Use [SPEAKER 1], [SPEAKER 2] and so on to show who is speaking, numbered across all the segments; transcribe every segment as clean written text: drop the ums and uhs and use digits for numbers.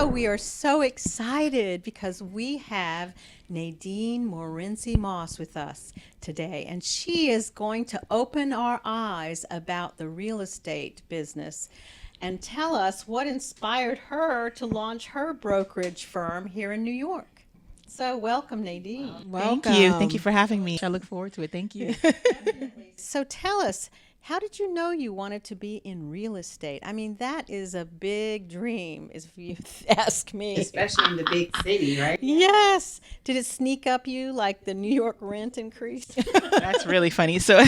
[SPEAKER 1] we are so excited because we have Nadine Morency-Mohs with us today, and she is going to open our eyes about the real estate business and tell us what inspired her to launch her brokerage firm here in New York. So welcome, Nadine.
[SPEAKER 2] Thank you. Thank you for having me. I look forward to it. Thank you.
[SPEAKER 1] So tell us, how did you know you wanted to be in real estate? I mean, that is a big dream, if you ask me.
[SPEAKER 3] Especially in the big city, right?
[SPEAKER 1] Yes. Did it sneak up you like the New York rent increase?
[SPEAKER 2] That's really funny. So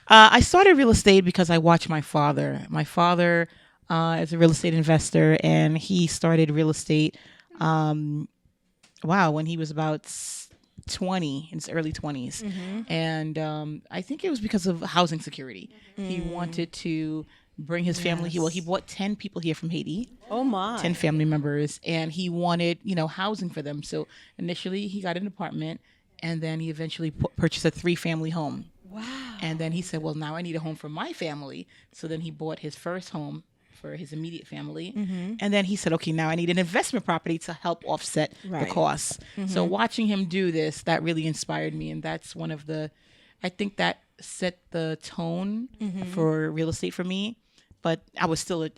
[SPEAKER 2] I started real estate because I watched my father. My father is a real estate investor, and he started real estate, when he was about 20, in his early 20s. And I think it was because of housing security. He wanted to bring his family here. Well, he brought 10 people here from Haiti.
[SPEAKER 1] Oh my.
[SPEAKER 2] 10 family members, and he wanted, housing for them. So initially he got an apartment, and then he eventually purchased a 3-family home.
[SPEAKER 1] Wow.
[SPEAKER 2] And then he said, well, now I need a home for my family. So then he bought his first home for his immediate family. And then he said, okay, now I need an investment property to help offset the costs. So watching him do this, that really inspired me. And that's I think that set the tone for real estate for me. But I was still a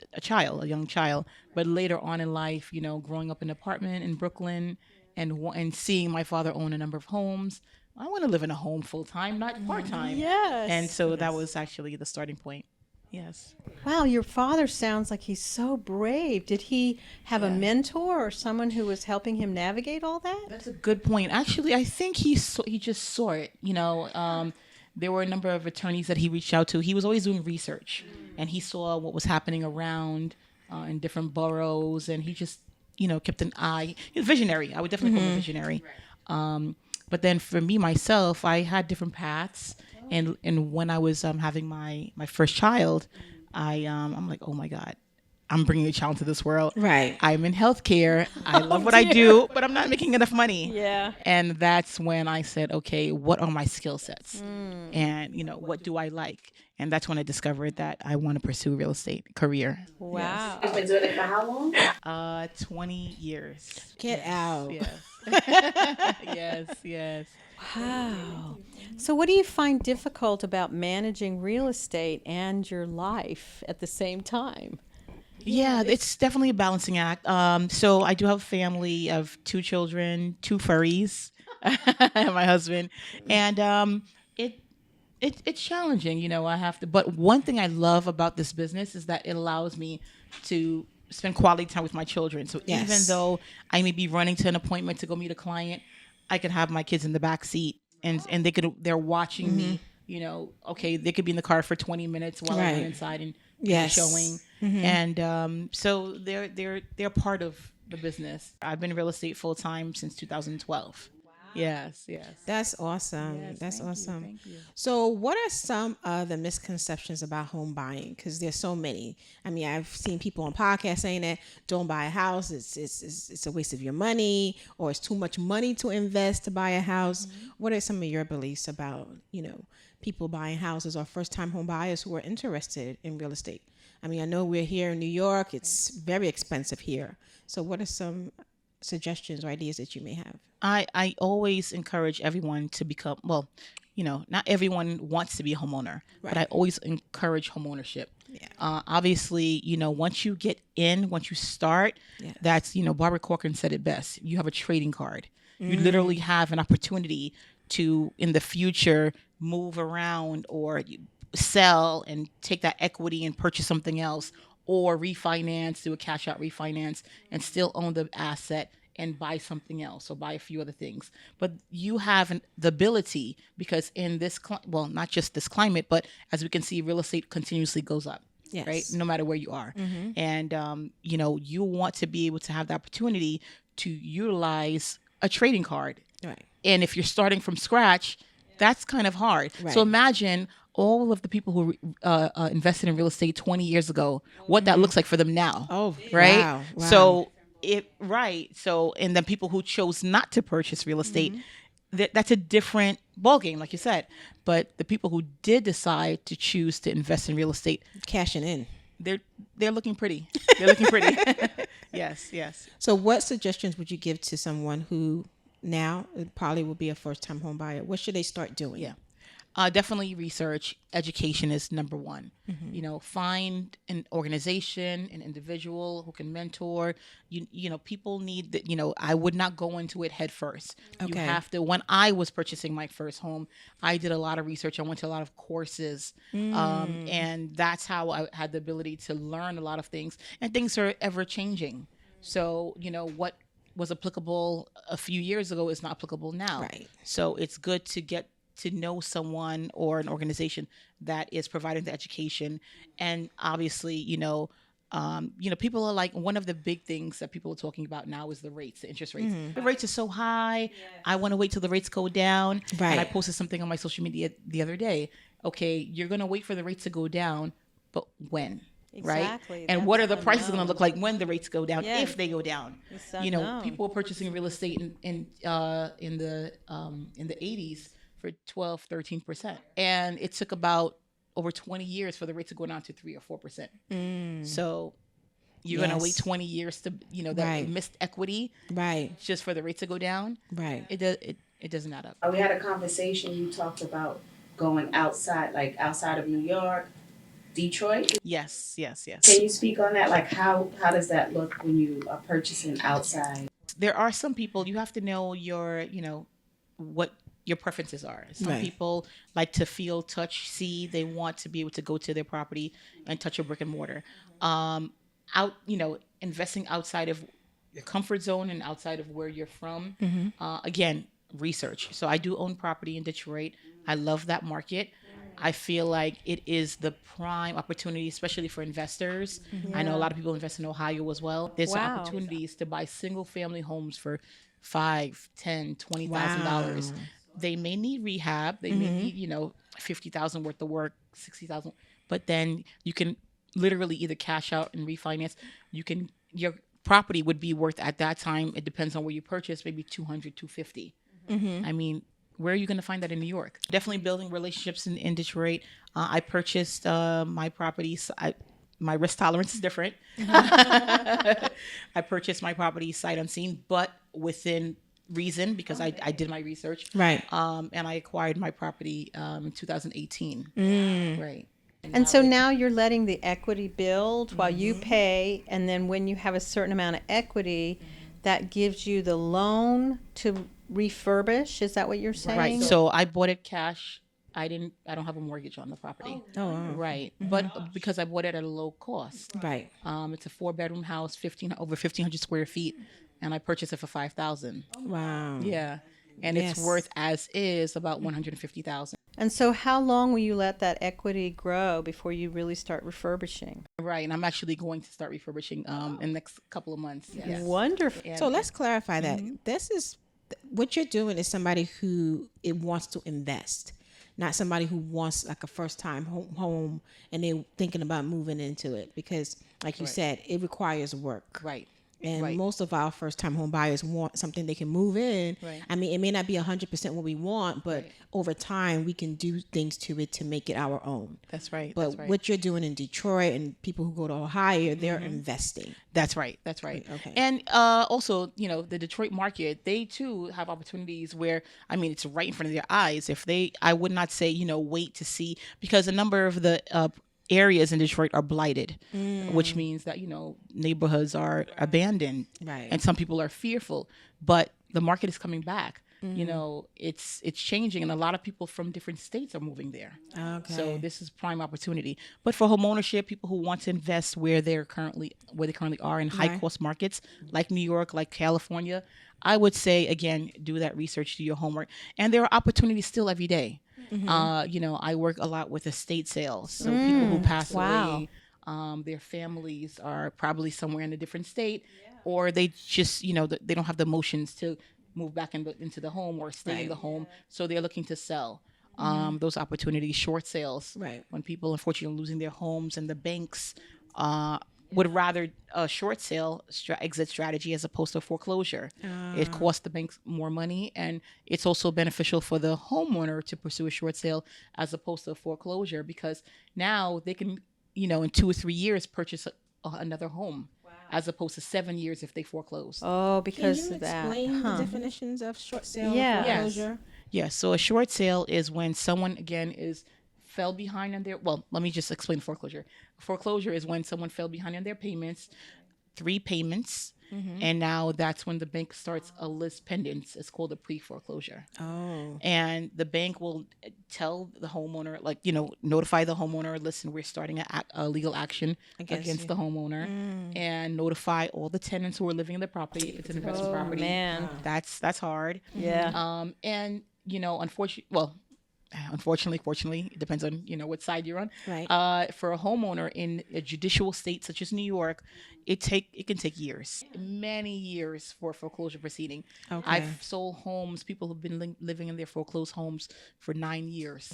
[SPEAKER 2] young child. But later on in life, growing up in an apartment in Brooklyn and seeing my father own a number of homes, I want to live in a home full time, not part time.
[SPEAKER 1] Yes.
[SPEAKER 2] And so that was actually the starting point. Yes.
[SPEAKER 1] Wow, your father sounds like he's so brave. Did he have a mentor or someone who was helping him navigate all that?
[SPEAKER 2] That's a good point. Actually, I think he just saw it. There were a number of attorneys that he reached out to. He was always doing research, and he saw what was happening around in different boroughs, and he just, kept an eye. He was visionary. I would definitely call him a visionary. But then for me, myself, I had different paths. And when I was having my first child, I'm like, oh my God, I'm bringing a child into this world.
[SPEAKER 3] Right.
[SPEAKER 2] I'm in healthcare. I love what I do, but I'm not making enough money.
[SPEAKER 1] Yeah.
[SPEAKER 2] And that's when I said, okay, what are my skill sets? And, what do I like? And that's when I discovered that I want to pursue a real estate career.
[SPEAKER 1] Wow.
[SPEAKER 3] You've been doing it for how long?
[SPEAKER 2] 20 years.
[SPEAKER 3] Get out.
[SPEAKER 2] Yes. Yes.
[SPEAKER 1] Wow. So what do you find difficult about managing real estate and your life at the same time?
[SPEAKER 2] Yeah, it's definitely a balancing act. So I do have a family of 2 children, 2 furries, and my husband, and it's challenging. I have to. But one thing I love about this business is that it allows me to spend quality time with my children. So even though I may be running to an appointment to go meet a client, I could have my kids in the back seat, and they're watching me. Okay, they could be in the car for 20 minutes while I went inside and showing. And so they're part of the business. I've been in real estate full time since 2012. Yes.
[SPEAKER 3] That's awesome. That's
[SPEAKER 2] thank you,
[SPEAKER 3] awesome.
[SPEAKER 2] thank you.
[SPEAKER 3] So what are some of the misconceptions about home buying? Because there's so many. I mean, I've seen people on podcasts saying that don't buy a house. It's a waste of your money, or it's too much money to invest to buy a house. What are some of your beliefs about, people buying houses or first-time home buyers who are interested in real estate? I mean, I know we're here in New York. It's very expensive here. So what are some suggestions or ideas that you may have?
[SPEAKER 2] I always encourage everyone to become, not everyone wants to be a homeowner, but I always encourage homeownership.
[SPEAKER 3] Yeah.
[SPEAKER 2] Obviously, once you get in, once you start, that's, Barbara Corcoran said it best. You have a trading card. You literally have an opportunity to, in the future, move around or sell and take that equity and purchase something else, or refinance, do a cash out refinance and still own the asset and buy something else or buy a few other things. But you have the ability, because in this, not just this climate, but as we can see, real estate continuously goes up, right? No matter where you are. And, you want to be able to have the opportunity to utilize a trading card.
[SPEAKER 3] Right.
[SPEAKER 2] And if you're starting from scratch, that's kind of hard.
[SPEAKER 3] Right.
[SPEAKER 2] So imagine all of the people who invested in real estate 20 years ago, what that looks like for them now.
[SPEAKER 3] Oh,
[SPEAKER 2] right.
[SPEAKER 3] Wow.
[SPEAKER 2] So So, and then people who chose not to purchase real estate, that's a different ballgame, like you said. But the people who did decide to choose to invest in real estate,
[SPEAKER 3] Cashing in.
[SPEAKER 2] they're looking pretty. They're looking pretty. Yes, yes.
[SPEAKER 3] So what suggestions would you give to someone who now it probably will be a first time home buyer? What should they start doing?
[SPEAKER 2] Yeah. Definitely research. Education is number one. Find an organization, an individual who can mentor. People need that. I would not go into it head first. You
[SPEAKER 3] Okay.
[SPEAKER 2] have to. When I was purchasing my first home, I did a lot of research. I went to a lot of courses, and that's how I had the ability to learn a lot of things. And things are ever changing. So what was applicable a few years ago is not applicable now.
[SPEAKER 3] Right.
[SPEAKER 2] So it's good to get to know someone or an organization that is providing the education. And obviously, people are like, one of the big things that people are talking about now is the rates, the interest rates. The rates are so high. I want to wait till the rates go down.
[SPEAKER 3] Right.
[SPEAKER 2] And I posted something on my social media the other day. Okay, you're going to wait for the rates to go down, but when?
[SPEAKER 1] Exactly.
[SPEAKER 2] Right. And what are the prices going to look like when the rates go down,
[SPEAKER 1] Yeah.
[SPEAKER 2] if they go down?
[SPEAKER 1] It's unknown.
[SPEAKER 2] People are purchasing real estate in the 80s for 12, 13%. And it took about over 20 years for the rate to go down to 3 or 4%. So you're going to wait 20 years to, that
[SPEAKER 3] Right.
[SPEAKER 2] missed equity
[SPEAKER 3] Right.
[SPEAKER 2] just for the rate to go down.
[SPEAKER 3] Right.
[SPEAKER 2] It doesn't add up.
[SPEAKER 4] We had a conversation, you talked about going outside, like outside of New York, Detroit.
[SPEAKER 2] Yes.
[SPEAKER 4] Can you speak on that? Like how does that look when you are purchasing outside?
[SPEAKER 2] There are some people, you have to know what your preferences are. Some
[SPEAKER 3] Right.
[SPEAKER 2] people like to feel, touch, see. They want to be able to go to their property and touch a brick and mortar. Investing outside of your comfort zone and outside of where you're from. Again, research. So I do own property in Detroit. I love that market. I feel like it is the prime opportunity, especially for investors. I know a lot of people invest in Ohio as well. There's
[SPEAKER 1] Wow.
[SPEAKER 2] opportunities to buy single family homes for $5, $10, $20,000.
[SPEAKER 3] Wow.
[SPEAKER 2] They may need rehab. They may need, $50,000 worth of work, $60,000. But then you can literally either cash out and refinance. Your property would be worth at that time. It depends on where you purchase, maybe $200, $250. I mean, where are you going to find that in New York? Definitely building relationships in Detroit. I purchased my properties. My risk tolerance is different. I purchased my property sight unseen, but within reason because I did my research.
[SPEAKER 3] Right.
[SPEAKER 2] And I acquired my property in 2018. Right.
[SPEAKER 1] And so now you're letting the equity build while you pay, and then when you have a certain amount of equity, that gives you the loan to refurbish. Is that what you're saying?
[SPEAKER 2] Right. So I bought it cash. I don't have a mortgage on the property.
[SPEAKER 3] Oh, wow.
[SPEAKER 2] Right. But because I bought it at a low cost.
[SPEAKER 3] Right.
[SPEAKER 2] It's a 4-bedroom house, over 1,500 square feet, and I purchased it for $5,000.
[SPEAKER 3] Wow.
[SPEAKER 2] Yeah. And
[SPEAKER 3] Yes.
[SPEAKER 2] it's worth as is about $150,000.
[SPEAKER 1] And so how long will you let that equity grow before you really start refurbishing?
[SPEAKER 2] Right. And I'm actually going to start refurbishing in the next couple of months. Yes.
[SPEAKER 1] Wonderful.
[SPEAKER 2] And-
[SPEAKER 3] So let's clarify that. This is what you're doing is somebody who it wants to invest, not somebody who wants like a first time home and they're thinking about moving into it because, like you
[SPEAKER 2] Right.
[SPEAKER 3] said, it requires work.
[SPEAKER 2] Right.
[SPEAKER 3] And
[SPEAKER 2] Right.
[SPEAKER 3] most of our first time home buyers want something they can move in.
[SPEAKER 2] Right.
[SPEAKER 3] I mean, it may not be 100% what we want, but
[SPEAKER 2] Right.
[SPEAKER 3] over time we can do things to it to make it our own.
[SPEAKER 2] That's right.
[SPEAKER 3] But
[SPEAKER 2] That's right.
[SPEAKER 3] what you're doing in Detroit and people who go to Ohio, they're investing.
[SPEAKER 2] That's right. That's right.
[SPEAKER 3] Okay.
[SPEAKER 2] And also, the Detroit market, they too have opportunities where, I mean, it's right in front of their eyes. I would not say, wait to see, because a number of the areas in Detroit are blighted, which means that, neighborhoods are abandoned.
[SPEAKER 3] Right.
[SPEAKER 2] And some people are fearful, but the market is coming back. It's changing, and a lot of people from different states are moving there.
[SPEAKER 3] Okay.
[SPEAKER 2] So this is prime opportunity. But for homeownership, people who want to invest where they currently are in high cost markets like New York, like California, I would say again, do that research, do your homework, and there are opportunities still every day. I work a lot with estate sales, so people who pass
[SPEAKER 1] Wow.
[SPEAKER 2] away, their families are probably somewhere in a different state, or they just they don't have the motions to move back into the home or stay in the home, so they're looking to sell. Those opportunities, short sales,
[SPEAKER 3] Right.
[SPEAKER 2] when people unfortunately are losing their homes and the banks would rather a short sale exit strategy as opposed to foreclosure. It costs the banks more money, and it's also beneficial for the homeowner to pursue a short sale as opposed to a foreclosure, because now they can, in 2 or 3 years, purchase another home as opposed to 7 years if they foreclose.
[SPEAKER 1] Oh,
[SPEAKER 3] Can
[SPEAKER 1] because
[SPEAKER 3] you
[SPEAKER 1] of that.
[SPEAKER 3] explain the definitions of short sale
[SPEAKER 1] Yeah.
[SPEAKER 3] and
[SPEAKER 1] Yes.
[SPEAKER 3] foreclosure?
[SPEAKER 2] Yeah, so a short sale is when someone again is fell behind on their, well, let me just explain foreclosure. Foreclosure is when someone fell behind on their payments, 3 payments, and now that's when the bank starts a list pendants. It's called a pre-foreclosure.
[SPEAKER 3] Oh,
[SPEAKER 2] And the bank will tell the homeowner, like, notify the homeowner, listen, we're starting a legal action against
[SPEAKER 3] you.
[SPEAKER 2] the homeowner, and notify all the tenants who are living in the property. If it's an investment
[SPEAKER 1] Oh,
[SPEAKER 2] property,
[SPEAKER 1] man.
[SPEAKER 2] that's hard.
[SPEAKER 1] Yeah.
[SPEAKER 2] And fortunately, it depends on what side you're on.
[SPEAKER 3] Right.
[SPEAKER 2] For a homeowner in a judicial state such as New York, it can take years, many years for a foreclosure proceeding.
[SPEAKER 3] Okay.
[SPEAKER 2] I've sold homes. People have been living in their foreclosed homes for 9 years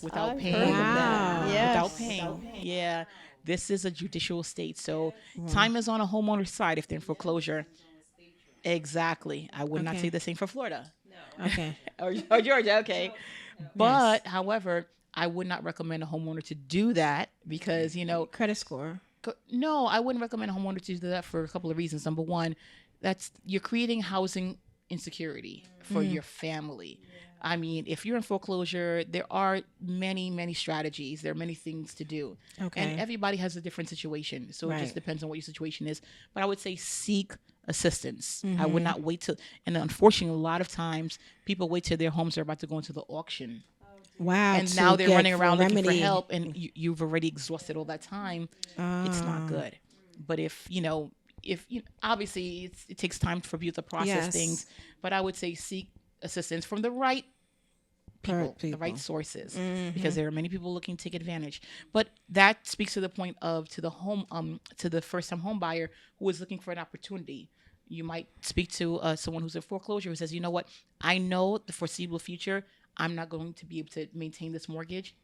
[SPEAKER 2] without
[SPEAKER 1] I've
[SPEAKER 2] paying.
[SPEAKER 1] heard of that.
[SPEAKER 3] Wow.
[SPEAKER 1] Yes.
[SPEAKER 2] Without paying. Yeah, this is a judicial state, so time is on a homeowner's side if they're in foreclosure. Exactly. I would not
[SPEAKER 3] Okay.
[SPEAKER 2] say the same for Florida.
[SPEAKER 3] Okay.
[SPEAKER 2] or Georgia. Okay. But, however, I would not recommend a homeowner to do that because,
[SPEAKER 3] Credit score.
[SPEAKER 2] no, I wouldn't recommend a homeowner to do that for a couple of reasons. Number one, you're creating housing insecurity for your family. I mean, if you're in foreclosure, there are many, many strategies. There are many things to do.
[SPEAKER 3] Okay.
[SPEAKER 2] And everybody has a different situation. So it
[SPEAKER 3] Right.
[SPEAKER 2] just depends on what your situation is. But I would say seek assistance. I would not wait till, and unfortunately, a lot of times people wait till their homes are about to go into the auction.
[SPEAKER 3] Wow.
[SPEAKER 2] And
[SPEAKER 3] to
[SPEAKER 2] now they're
[SPEAKER 3] get
[SPEAKER 2] running around looking for
[SPEAKER 3] remedy.
[SPEAKER 2] help, and you've already exhausted all that time. It's not good. But if obviously it takes time for you to process
[SPEAKER 3] Yes.
[SPEAKER 2] things, but I would say seek assistance from the right people, the right sources, because there are many people looking to take advantage. But that speaks to the point of to the first time home buyer who is looking for an opportunity. You might speak to someone who's in foreclosure who says, you know what, I know the foreseeable future, I'm not going to be able to maintain this mortgage.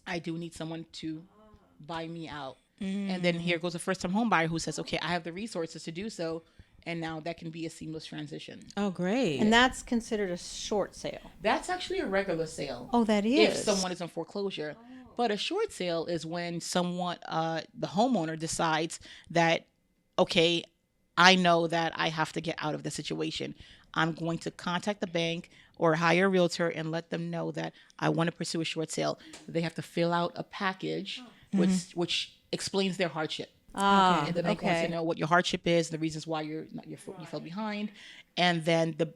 [SPEAKER 2] I do need someone to buy me out. And then here goes a first time home buyer who says, okay, I have the resources to do so. And now that can be a seamless transition.
[SPEAKER 3] Oh, great.
[SPEAKER 1] And that's considered a short sale.
[SPEAKER 2] That's actually a regular sale.
[SPEAKER 1] Oh, that
[SPEAKER 2] If
[SPEAKER 1] is.
[SPEAKER 2] someone is in foreclosure. But a short sale is when someone, the homeowner decides that, okay, I know that I have to get out of the situation. I'm going to contact the bank or hire a realtor and let them know that I want to pursue a short sale. They have to fill out a package which explains their hardship.
[SPEAKER 1] Ah,
[SPEAKER 2] And the bank wants to
[SPEAKER 1] okay.
[SPEAKER 2] know what your hardship is, the reasons why you fell behind, and then the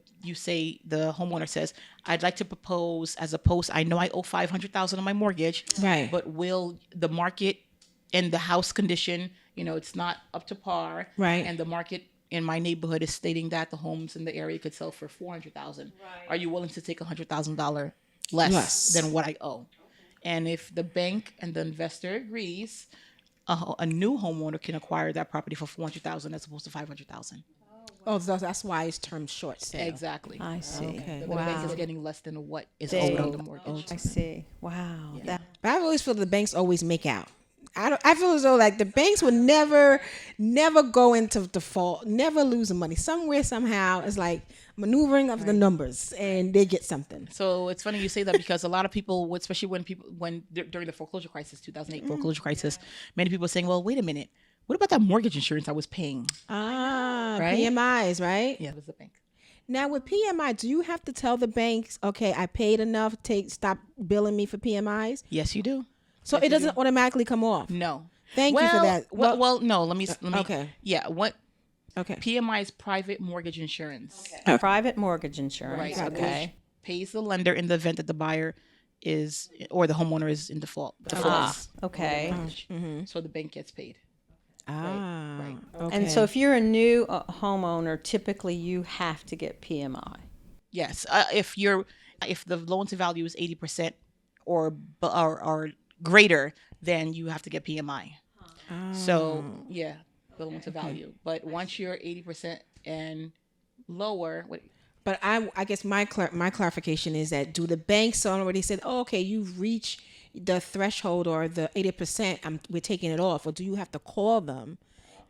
[SPEAKER 2] homeowner says, "I'd like to propose as opposed. I know I owe $500,000 on my mortgage,
[SPEAKER 3] Right.
[SPEAKER 2] But will the market and the house condition, it's not up to par,
[SPEAKER 3] Right.
[SPEAKER 2] And the market in my neighborhood is stating that the homes in the area could sell for $400,000. Are you willing to take $100,000 less than what I owe?" And if the bank and the investor agrees, a new homeowner can acquire that property for $400,000 as opposed to $500,000.
[SPEAKER 3] Oh, so that's why it's termed short sale.
[SPEAKER 2] Exactly.
[SPEAKER 1] I see.
[SPEAKER 3] Okay.
[SPEAKER 2] The bank
[SPEAKER 1] Wow.
[SPEAKER 2] is getting less than what is
[SPEAKER 1] They-
[SPEAKER 2] owed on the mortgage.
[SPEAKER 1] I see. Wow. That,
[SPEAKER 3] But I always feel the banks always make out. I feel as though like the banks would never go into default, never lose the money. Somewhere, somehow, it's like maneuvering of the numbers and they get something.
[SPEAKER 2] So it's funny you say that because a lot of people, especially during the foreclosure crisis, 2008 foreclosure crisis, many people are saying, well, wait a minute. What about that mortgage insurance I was paying? Right?
[SPEAKER 3] PMIs, right?
[SPEAKER 2] Yeah, it was the bank.
[SPEAKER 3] Now with PMI, do you have to tell the banks, okay, I paid enough, stop billing me for PMIs?
[SPEAKER 2] Yes, you do.
[SPEAKER 3] So it doesn't automatically come off.
[SPEAKER 2] No.
[SPEAKER 3] Thank you for that.
[SPEAKER 2] Well, no. Let me.
[SPEAKER 3] okay.
[SPEAKER 2] Yeah. What
[SPEAKER 3] Okay.
[SPEAKER 2] PMI is private mortgage insurance.
[SPEAKER 1] private mortgage insurance.
[SPEAKER 2] Right. So
[SPEAKER 1] Okay.
[SPEAKER 2] which pays the lender in the event that the buyer is or the homeowner is in default.
[SPEAKER 1] Okay.
[SPEAKER 2] So the bank gets paid.
[SPEAKER 3] Right. Okay.
[SPEAKER 1] And so if you're a new homeowner, typically you have to get PMI.
[SPEAKER 2] Yes. If the loan to value is 80% or greater, then you have to get PMI. So yeah, the loan to value. But once you're 80% and lower,
[SPEAKER 3] But I guess my clarification is that do the banks already said, oh, okay, you've reached the threshold or the 80%, we're taking it off, or do you have to call them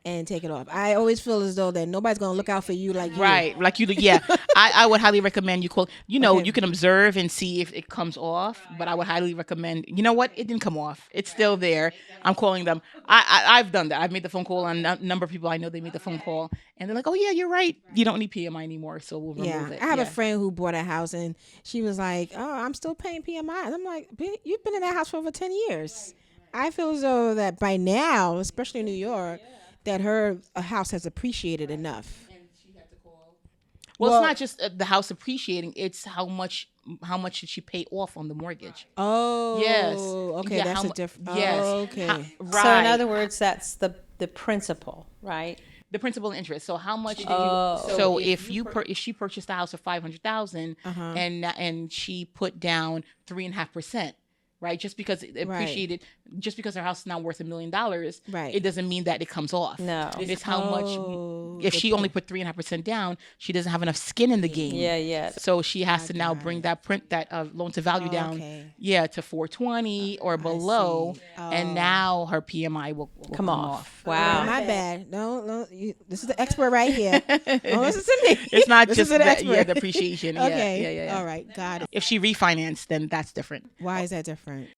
[SPEAKER 3] and take it off. I always feel as though that nobody's gonna look out for you like you.
[SPEAKER 2] Right, like you do. Yeah, I would highly recommend you call. You know,
[SPEAKER 3] Okay.
[SPEAKER 2] you can observe and see if it comes off, but I would highly recommend. You know what? It didn't come off. It's still there. I'm calling them. I've done that. I've made the phone call on a number of people I know. They made the phone call, and they're like, "Oh yeah, you're right. You don't need PMI anymore, so we'll remove it."
[SPEAKER 3] I have
[SPEAKER 2] Yeah.
[SPEAKER 3] a friend who bought a house and she was like, "Oh, I'm still paying PMI." And I'm like, "You've been in that house for over 10 years." I feel as though that by now, especially in New York, that her house has appreciated enough.
[SPEAKER 2] Well, it's not just the house appreciating; it's how much did she pay off on the mortgage?
[SPEAKER 3] Oh,
[SPEAKER 2] Yes.
[SPEAKER 3] okay,
[SPEAKER 2] Yeah,
[SPEAKER 3] that's
[SPEAKER 2] how
[SPEAKER 3] a
[SPEAKER 2] mu-
[SPEAKER 3] different.
[SPEAKER 2] yes.
[SPEAKER 3] Okay,
[SPEAKER 2] Right.
[SPEAKER 1] So in other words, that's the principal, right?
[SPEAKER 2] The principal and interest. So how much did
[SPEAKER 1] Oh.
[SPEAKER 2] you? So if she purchased the house for 500,000
[SPEAKER 3] Uh-huh.
[SPEAKER 2] and she put down 3.5%, right? Just because it appreciated, just because her house is now worth $1 million,
[SPEAKER 3] Right.
[SPEAKER 2] it doesn't mean that it comes off.
[SPEAKER 1] No.
[SPEAKER 2] It's how
[SPEAKER 3] Oh,
[SPEAKER 2] much. If she only put 3.5% down, she doesn't have enough skin in the game.
[SPEAKER 1] Yeah.
[SPEAKER 2] So she has to now bring that loan to value down,
[SPEAKER 3] okay.
[SPEAKER 2] to 420 or below,
[SPEAKER 3] see.
[SPEAKER 2] and now her PMI will
[SPEAKER 1] Come off.
[SPEAKER 3] Oh,
[SPEAKER 1] Wow.
[SPEAKER 3] my bad. No, this is the expert right here. Don't listen to me.
[SPEAKER 2] It's not
[SPEAKER 3] This
[SPEAKER 2] just
[SPEAKER 3] is an
[SPEAKER 2] that,
[SPEAKER 3] expert.
[SPEAKER 2] the appreciation.
[SPEAKER 3] Okay.
[SPEAKER 2] Yeah.
[SPEAKER 3] All right. Got it.
[SPEAKER 2] If she refinanced, then that's different.
[SPEAKER 3] Why is that different?